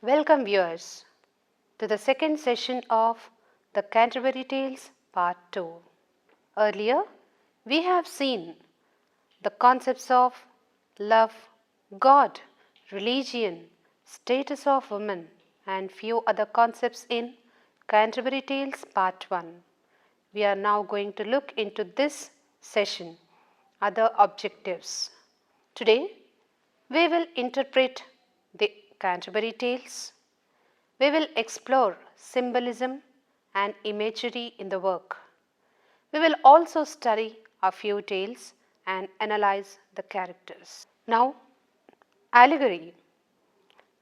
Welcome viewers to the second session of the Canterbury Tales Part 2. Earlier, we have seen the concepts of love, God, religion, status of women and few other concepts in Canterbury Tales Part 1. We are now going to look into this session, other objectives. Today, we will interpret the Canterbury Tales. We will explore symbolism and imagery in the work. We will also study a few tales and analyze the characters. Now, allegory.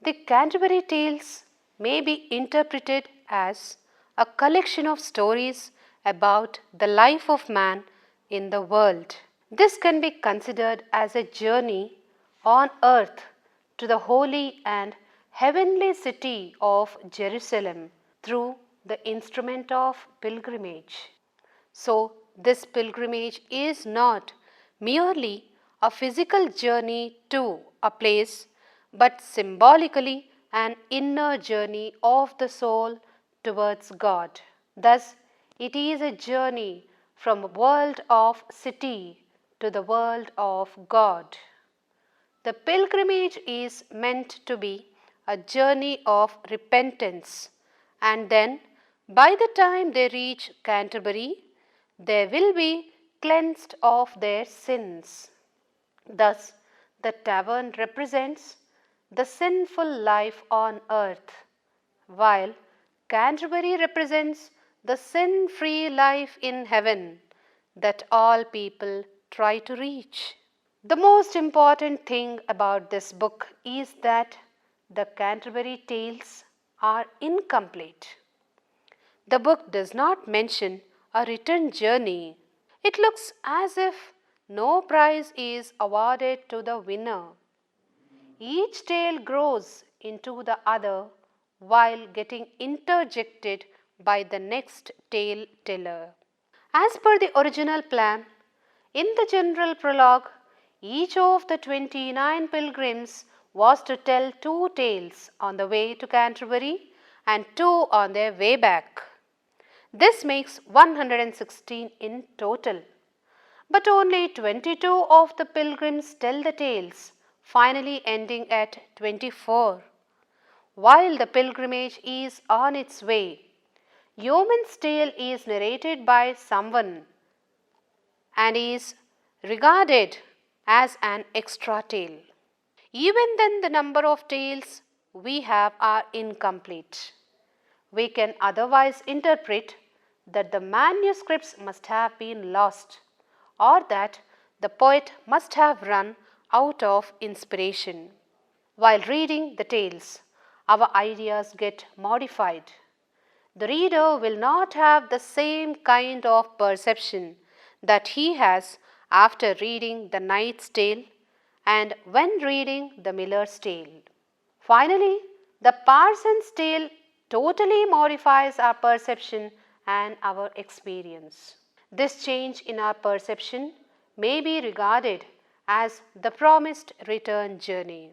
The Canterbury Tales may be interpreted as a collection of stories about the life of man in the world. This can be considered as a journey on earth to the holy and heavenly city of Jerusalem through the instrument of pilgrimage. So, this pilgrimage is not merely a physical journey to a place, but symbolically an inner journey of the soul towards God. Thus, it is a journey from a world of city to the world of God. The pilgrimage is meant to be a journey of repentance, and then by the time they reach Canterbury, they will be cleansed of their sins. Thus, the tavern represents the sinful life on earth, while Canterbury represents the sin-free life in heaven that all people try to reach. The most important thing about this book is that the Canterbury Tales are incomplete. The book does not mention a return journey. It looks as if no prize is awarded to the winner. Each tale grows into the other while getting interjected by the next tale teller. As per the original plan, in the general prologue, each of the 29 pilgrims was to tell 2 tales on the way to Canterbury and 2 on their way back. This makes 116 in total. But only 22 of the pilgrims tell the tales, finally ending at 24. While the pilgrimage is on its way, Yeoman's tale is narrated by someone and is regarded as an extra tale. Even then, the number of tales we have are incomplete. We can otherwise interpret that the manuscripts must have been lost, or that the poet must have run out of inspiration. While reading the tales, our ideas get modified. The reader will not have the same kind of perception that he has after reading the Knight's Tale and when reading the Miller's Tale. Finally, the Parson's Tale totally modifies our perception and our experience. This change in our perception may be regarded as the promised return journey.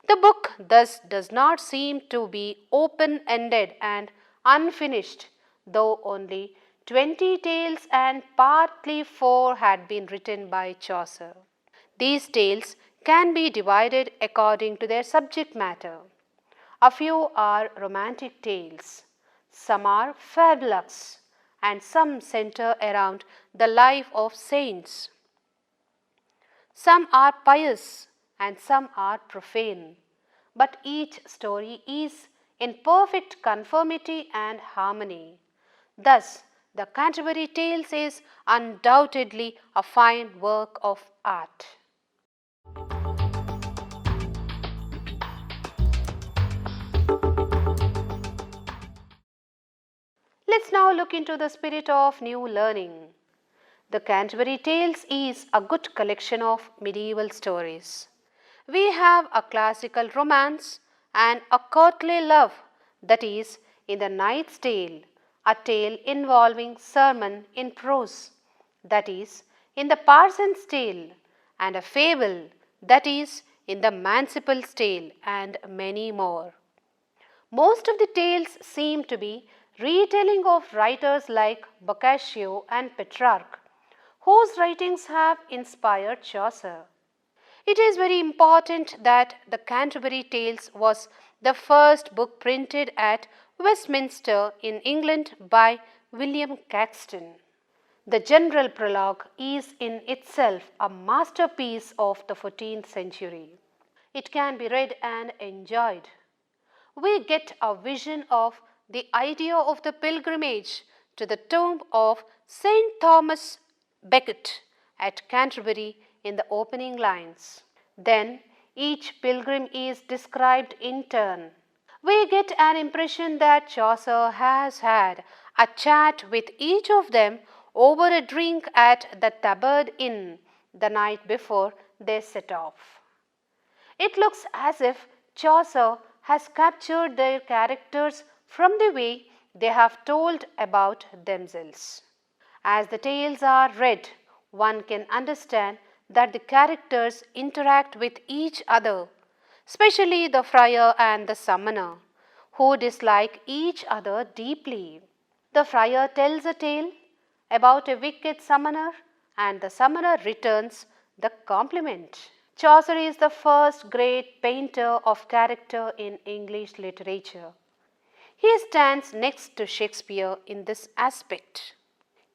The book thus does not seem to be open-ended and unfinished, though only 20 tales and partly 4 had been written by Chaucer. These tales can be divided according to their subject matter. A few are romantic tales, some are fabulous, and some center around the life of saints. Some are pious and some are profane, but each story is in perfect conformity and harmony. Thus, the Canterbury Tales is undoubtedly a fine work of art. Let's now look into the spirit of new learning. The Canterbury Tales is a good collection of medieval stories. We have a classical romance and a courtly love, that is, in the Knight's Tale, a tale involving sermon in prose, that is, in the Parson's Tale, and a fable, that is, in the Manciple's Tale, and many more. Most of the tales seem to be retelling of writers like Boccaccio and Petrarch, whose writings have inspired Chaucer. It is very important that the Canterbury Tales was the first book printed at Westminster in England by William Caxton. The general prologue is in itself a masterpiece of the 14th century. It can be read and enjoyed. We get a vision of the idea of the pilgrimage to the tomb of St. Thomas Becket at Canterbury in the opening lines. Then each pilgrim is described in turn. We get an impression that Chaucer has had a chat with each of them over a drink at the Tabard Inn the night before they set off. It looks as if Chaucer has captured their characters from the way they have told about themselves. As the tales are read, one can understand that the characters interact with each other, especially the friar and the summoner, who dislike each other deeply. The friar tells a tale about a wicked summoner, and the summoner returns the compliment. Chaucer is the first great painter of character in English literature. He stands next to Shakespeare in this aspect.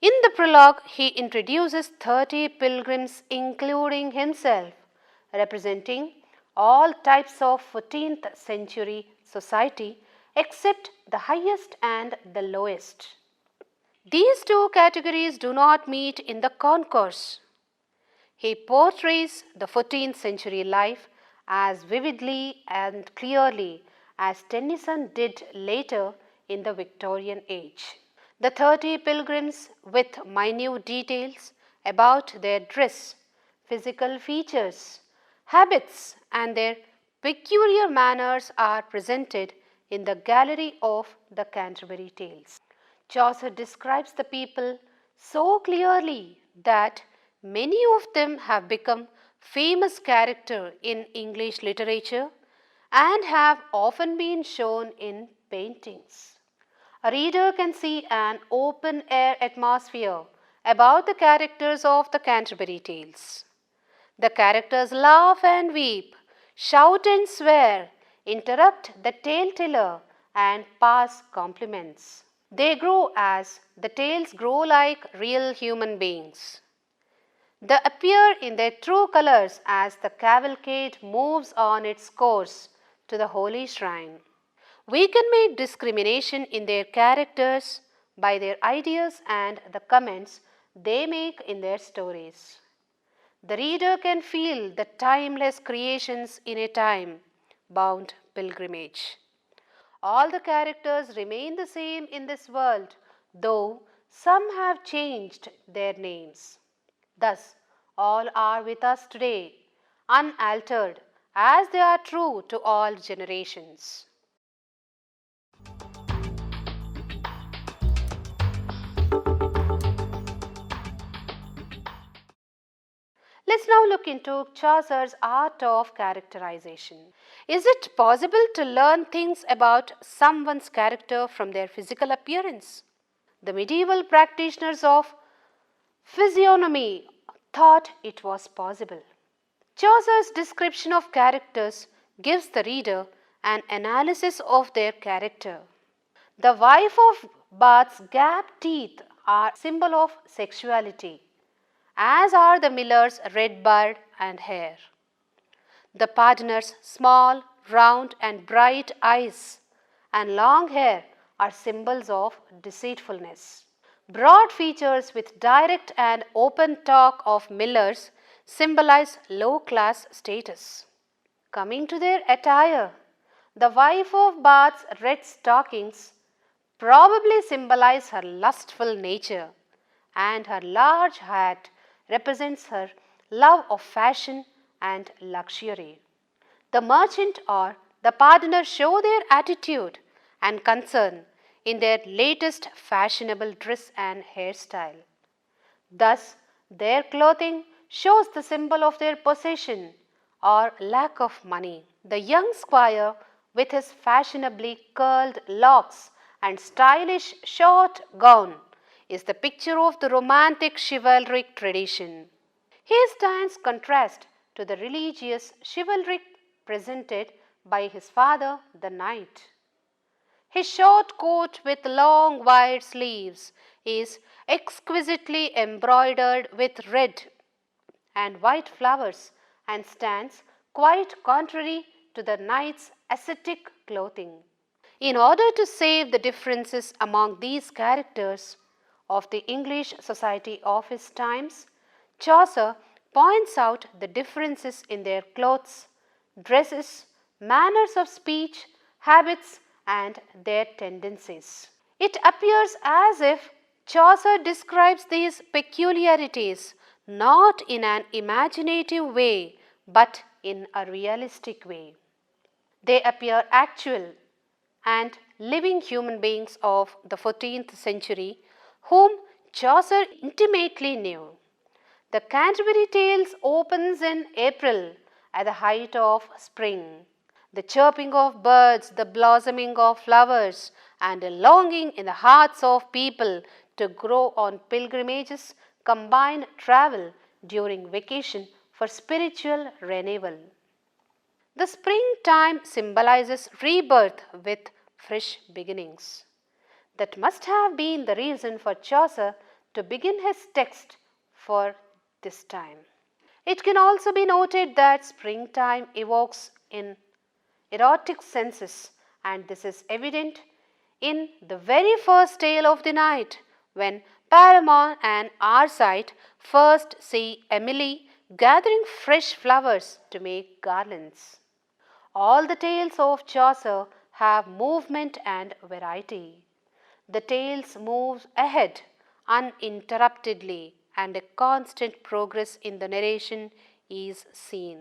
In the prologue, he introduces 30 pilgrims, including himself, representing all types of 14th century society except the highest and the lowest. These two categories do not meet in the concourse. He portrays the 14th century life as vividly and clearly as Tennyson did later in the Victorian age. The 30 pilgrims, with minute details about their dress, physical features, habits, and their peculiar manners, are presented in the gallery of the Canterbury Tales. Chaucer describes the people so clearly that many of them have become famous characters in English literature and have often been shown in paintings. A reader can see an open air atmosphere about the characters of the Canterbury Tales. The characters laugh and weep, shout and swear, interrupt the tale-teller, and pass compliments. They grow as the tales grow like real human beings. They appear in their true colors as the cavalcade moves on its course to the holy shrine. We can make discrimination in their characters by their ideas and the comments they make in their stories. The reader can feel the timeless creations in a time-bound pilgrimage. All the characters remain the same in this world, though some have changed their names. Thus, all are with us today, unaltered, as they are true to all generations. Let's now look into Chaucer's art of characterization. Is it possible to learn things about someone's character from their physical appearance? The medieval practitioners of physiognomy thought it was possible. Chaucer's description of characters gives the reader an analysis of their character. The wife of Bath's gap teeth are symbol of sexuality, as are the miller's red beard and hair. The pardoner's small, round and bright eyes and long hair are symbols of deceitfulness. Broad features with direct and open talk of millers symbolize low-class status. Coming to their attire, the wife of Bath's red stockings probably symbolize her lustful nature, and her large hat represents her love of fashion and luxury. The merchant or the pardoner show their attitude and concern in their latest fashionable dress and hairstyle. Thus, their clothing shows the symbol of their possession or lack of money. The young squire, with his fashionably curled locks and stylish short gown, is the picture of the romantic chivalric tradition. He stands contrast to the religious chivalry presented by his father, the knight. His short coat with long wide sleeves is exquisitely embroidered with red and white flowers and stands quite contrary to the knight's ascetic clothing. In order to save the differences among these characters of the English society of his times, Chaucer points out the differences in their clothes, dresses, manners of speech, habits, and their tendencies. It appears as if Chaucer describes these peculiarities not in an imaginative way but in a realistic way. They appear actual and living human beings of the 14th century whom Chaucer intimately knew. The Canterbury Tales opens in April at the height of spring. The chirping of birds, the blossoming of flowers, and a longing in the hearts of people to go on pilgrimages combine travel during vacation for spiritual renewal. The springtime symbolizes rebirth with fresh beginnings. That must have been the reason for Chaucer to begin his text for this time. It can also be noted that springtime evokes in erotic senses, and this is evident in the very first tale of the night when Paramount and Arcite first see Emily gathering fresh flowers to make garlands. All the tales of Chaucer have movement and variety. The tales move ahead uninterruptedly and a constant progress in the narration is seen.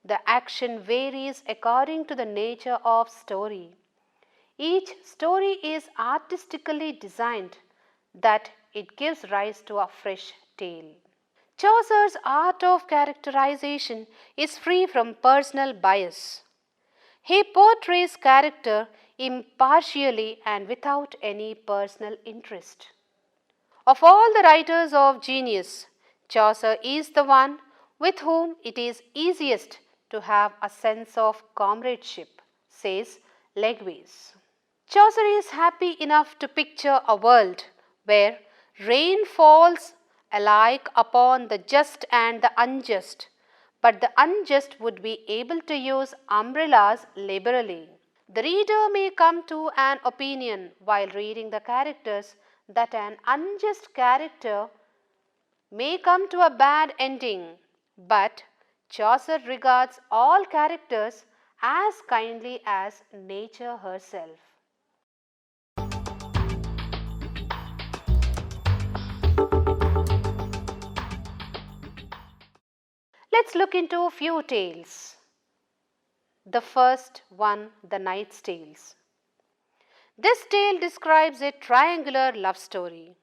The action varies according to the nature of story. Each story is artistically designed that it gives rise to a fresh tale. Chaucer's art of characterization is free from personal bias. He portrays character impartially and without any personal interest. Of all the writers of genius, Chaucer is the one with whom it is easiest to have a sense of comradeship, says Legways. Chaucer is happy enough to picture a world where rain falls alike upon the just and the unjust, but the unjust would be able to use umbrellas liberally. The reader may come to an opinion while reading the characters that an unjust character may come to a bad ending, but Chaucer regards all characters as kindly as nature herself. Let's look into a few tales. The first one, The Knight's Tales. This tale describes a triangular love story.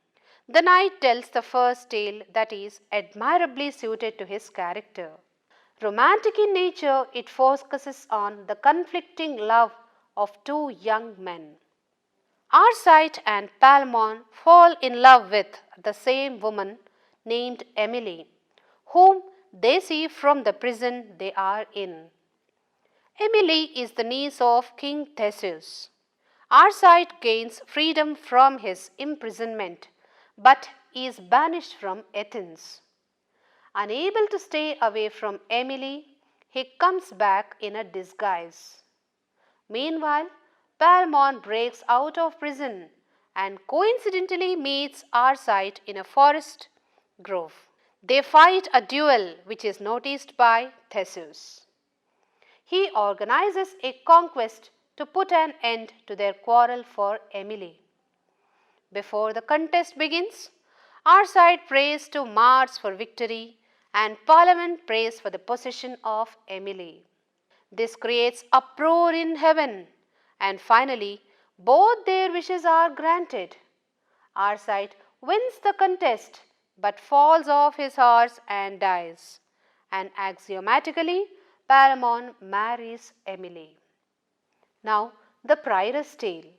The knight tells the first tale that is admirably suited to his character. Romantic in nature, it focuses on the conflicting love of two young men. Arcite and Palamon fall in love with the same woman named Emily, whom they see from the prison they are in. Emily is the niece of King Theseus. Arcite gains freedom from his imprisonment, but is banished from Athens. Unable to stay away from Emily, he comes back in a disguise. Meanwhile, Palamon breaks out of prison and coincidentally meets Arcite in a forest grove. They fight a duel which is noticed by Theseus. He organizes a conquest to put an end to their quarrel for Emily. Before the contest begins, Arcite prays to Mars for victory and Palamon prays for the possession of Emily. This creates uproar in heaven, and finally, both their wishes are granted. Arcite wins the contest but falls off his horse and dies, and axiomatically Palamon marries Emily. Now, the Prioress Tale.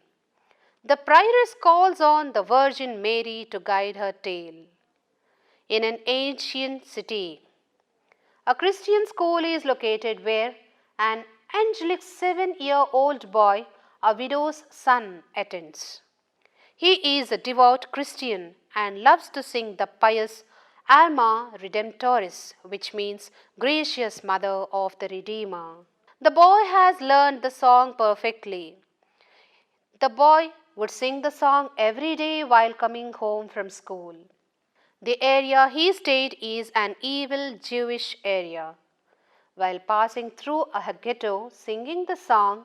The Prioress calls on the Virgin Mary to guide her tale. In an ancient city, a Christian school is located where an angelic 7-year-old boy, a widow's son, attends. He is a devout Christian and loves to sing the pious Alma Redemptoris, which means gracious mother of the Redeemer. The boy has learned the song perfectly. The boy would sing the song every day while coming home from school. The area he stayed is an evil Jewish area. While passing through a ghetto singing the song,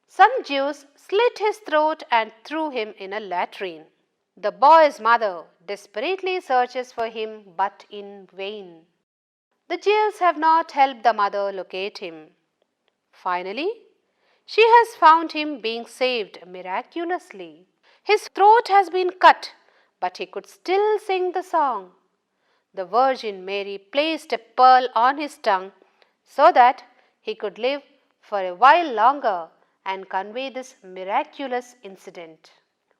some Jews slit his throat and threw him in a latrine. The boy's mother desperately searches for him, but in vain. The Jews have not helped the mother locate him. Finally, she has found him being saved miraculously. His throat has been cut, but he could still sing the song. The Virgin Mary placed a pearl on his tongue so that he could live for a while longer and convey this miraculous incident.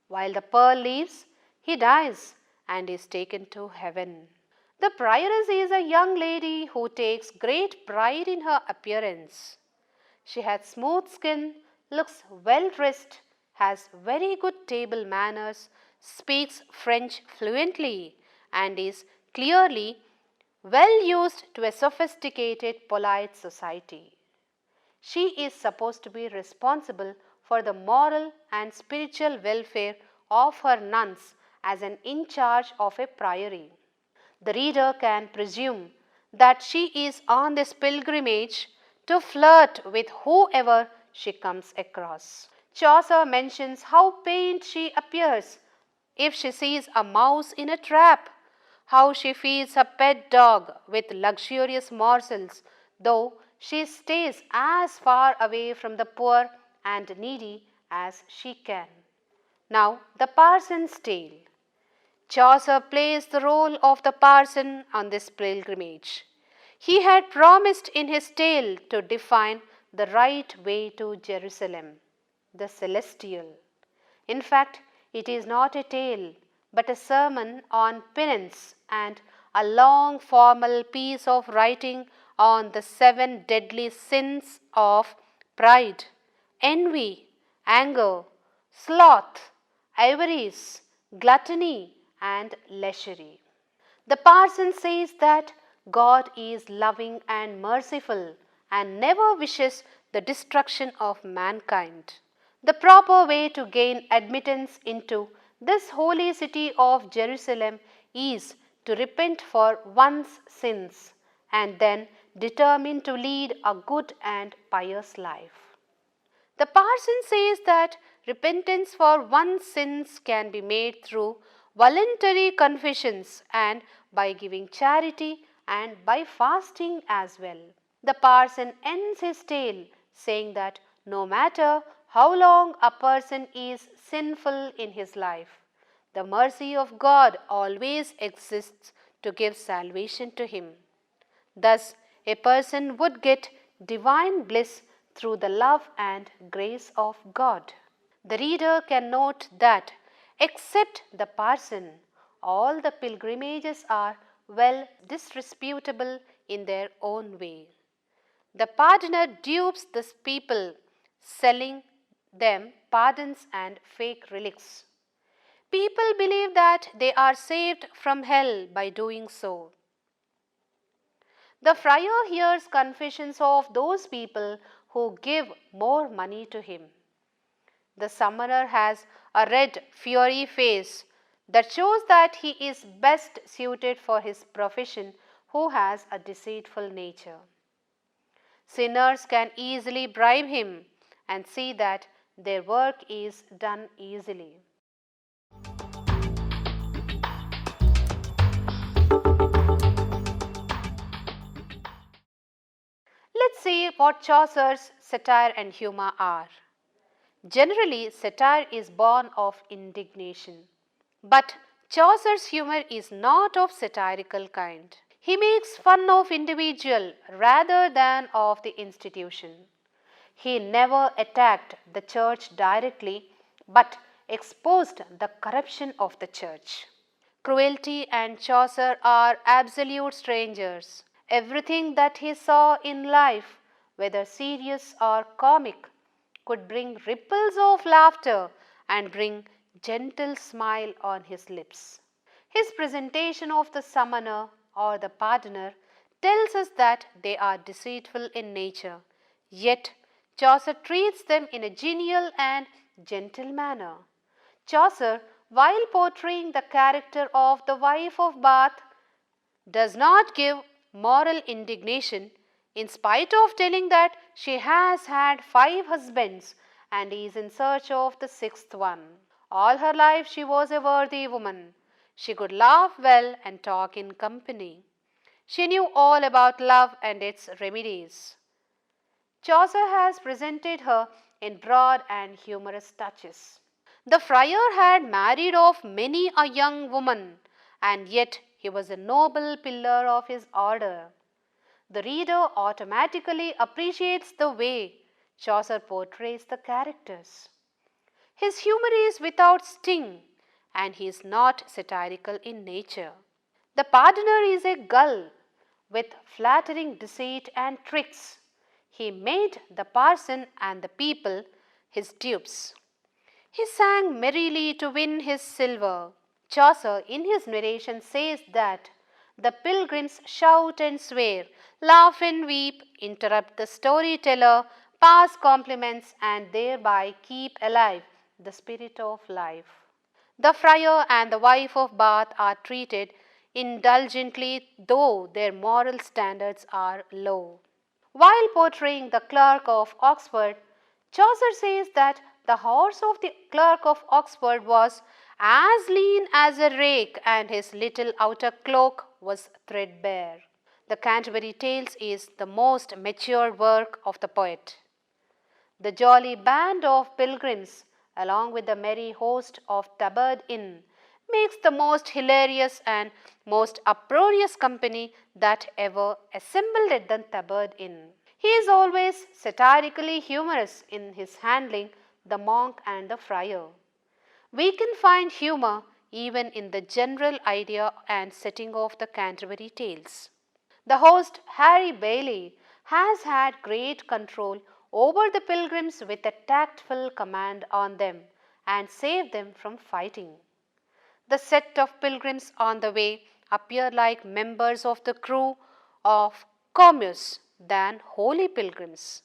While the pearl leaves, he dies and is taken to heaven. The prioress is a young lady who takes great pride in her appearance. She has smooth skin, looks well dressed, has very good table manners, speaks French fluently, and is clearly well used to a sophisticated, polite society. She is supposed to be responsible for the moral and spiritual welfare of her nuns as an in charge of a priory. The reader can presume that she is on this pilgrimage to flirt with whoever she comes across. Chaucer mentions how pained she appears if she sees a mouse in a trap, how she feeds her pet dog with luxurious morsels, though she stays as far away from the poor and needy as she can. Now, the Parson's Tale. Chaucer plays the role of the parson on this pilgrimage. He had promised in his tale to define the right way to Jerusalem, the celestial. In fact, it is not a tale, but a sermon on penance and a long formal piece of writing on the 7 deadly sins of pride, envy, anger, sloth, avarice, gluttony, and lechery. The parson says that God is loving and merciful and never wishes the destruction of mankind. The proper way to gain admittance into this holy city of Jerusalem is to repent for one's sins and then determine to lead a good and pious life. The parson says that repentance for one's sins can be made through voluntary confessions and by giving charity and by fasting as well. The parson ends his tale saying that no matter how long a person is sinful in his life, the mercy of God always exists to give salvation to him. Thus, a person would get divine bliss through the love and grace of God. The reader can note that, except the parson, all the pilgrimages are well disreputable in their own way. The pardoner dupes the people, selling them pardons and fake relics. People believe that they are saved from hell by doing so. The friar hears confessions of those people who give more money to him. The summoner has a red, fiery face that shows that he is best suited for his profession, who has a deceitful nature. Sinners can easily bribe him and see that their work is done easily. Let's see what Chaucer's satire and humour are. Generally, satire is born of indignation, but Chaucer's humour is not of satirical kind. He makes fun of individual rather than of the institution. He never attacked the church directly but exposed the corruption of the church. Cruelty and Chaucer are absolute strangers. Everything that he saw in life, whether serious or comic, could bring ripples of laughter and bring gentle smile on his lips. His presentation of the summoner or the pardoner tells us that they are deceitful in nature, yet Chaucer treats them in a genial and gentle manner. Chaucer, while portraying the character of the wife of Bath, does not give moral indignation in spite of telling that she has had 5 husbands and is in search of the 6th one. All her life she was a worthy woman. She could laugh well and talk in company. She knew all about love and its remedies. Chaucer has presented her in broad and humorous touches. The friar had married off many a young woman, and yet he was a noble pillar of his order. The reader automatically appreciates the way Chaucer portrays the characters. His humor is without sting, and he is not satirical in nature. The pardoner is a gull with flattering deceit and tricks. He made the parson and the people his dupes. He sang merrily to win his silver. Chaucer in his narration says that the pilgrims shout and swear, laugh and weep, interrupt the storyteller, pass compliments, and thereby keep alive the spirit of life. The friar and the wife of Bath are treated indulgently, though their moral standards are low. While portraying the clerk of Oxford, Chaucer says that the horse of the clerk of Oxford was as lean as a rake and his little outer cloak was threadbare. The Canterbury Tales is the most mature work of the poet. The jolly band of pilgrims, along with the merry host of Tabard Inn, makes the most hilarious and most uproarious company that ever assembled at the Tabard Inn. He is always satirically humorous in his handling the monk and the friar. We can find humor even in the general idea and setting of the Canterbury Tales. The host, Harry Bailey, has had great control over the pilgrims with a tactful command on them and saved them from fighting. The set of pilgrims on the way appear like members of the crew of Comus than holy pilgrims.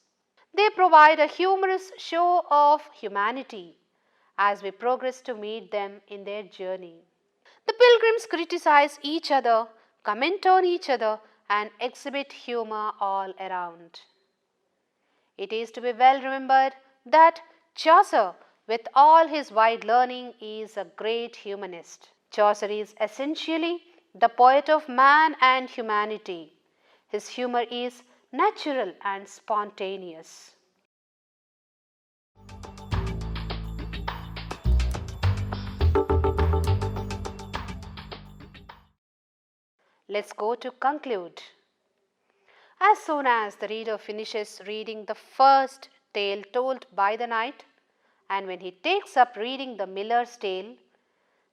They provide a humorous show of humanity as we progress to meet them in their journey. The pilgrims criticize each other, comment on each other, and exhibit humor all around. It is to be well remembered that Chaucer, with all his wide learning, is a great humanist. Chaucer is essentially the poet of man and humanity. His humor is natural and spontaneous. Let's go to conclude. As soon as the reader finishes reading the first tale told by the knight, and when he takes up reading the miller's tale,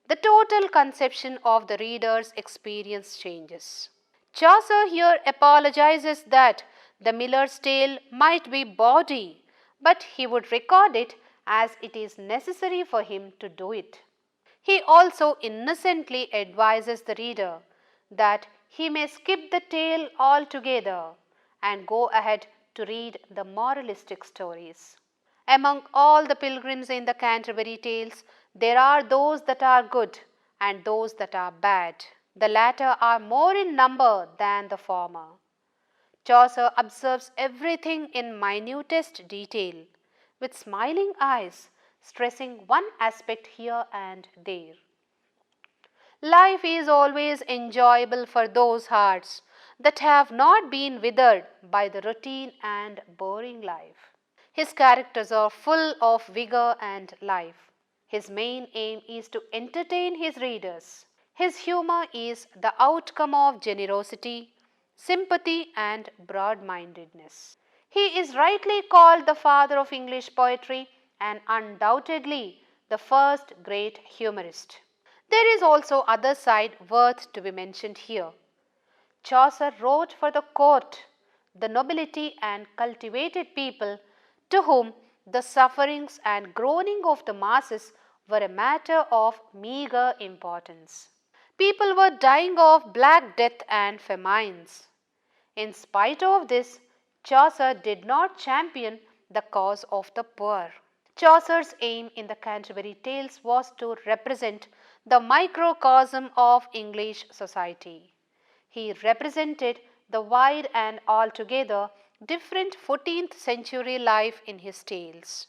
the total conception of the reader's experience changes. Chaucer here apologizes that the miller's tale might be bawdy, but he would record it as it is necessary for him to do it. He also innocently advises the reader that he may skip the tale altogether and go ahead to read the moralistic stories. Among all the pilgrims in the Canterbury Tales, there are those that are good and those that are bad. The latter are more in number than the former. Chaucer observes everything in minutest detail, with smiling eyes, stressing one aspect here and there. Life is always enjoyable for those hearts that have not been withered by the routine and boring life. His characters are full of vigor and life. His main aim is to entertain his readers. His humour is the outcome of generosity, sympathy, and broad-mindedness. He is rightly called the father of English poetry and undoubtedly the first great humorist. There is also other side worth to be mentioned here. Chaucer wrote for the court, the nobility and cultivated people to whom the sufferings and groaning of the masses were a matter of meagre importance. People were dying of black death and famines. In spite of this, Chaucer did not champion the cause of the poor. Chaucer's aim in the Canterbury Tales was to represent the microcosm of English society. He represented the wide and altogether different 14th century life in his tales.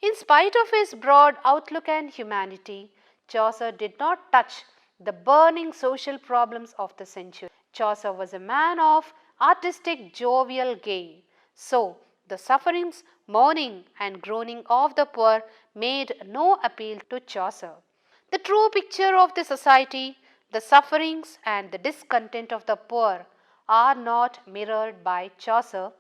In spite of his broad outlook and humanity, Chaucer did not touch the burning social problems of the century. Chaucer was a man of artistic, jovial gay. So, the sufferings, mourning, and groaning of the poor made no appeal to Chaucer. The true picture of the society, the sufferings, and the discontent of the poor are not mirrored by Chaucer,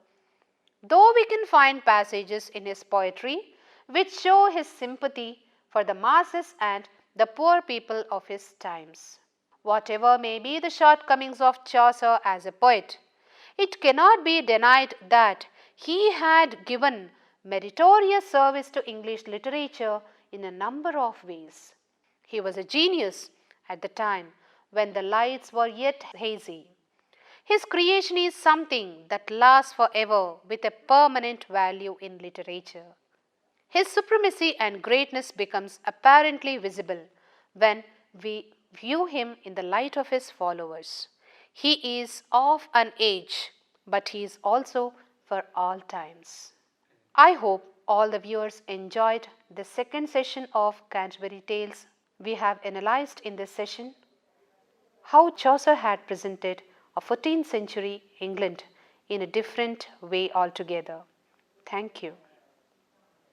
though we can find passages in his poetry which show his sympathy for the masses and the poor people of his times. Whatever may be the shortcomings of Chaucer as a poet, it cannot be denied that he had given meritorious service to English literature in a number of ways. He was a genius at the time when the lights were yet hazy. His creation is something that lasts forever with a permanent value in literature. His supremacy and greatness becomes apparently visible when we view him in the light of his followers. He is of an age, but he is also for all times. I hope all the viewers enjoyed the second session of Canterbury Tales. We have analyzed in this session how Chaucer had presented a 14th century England in a different way altogether. Thank you.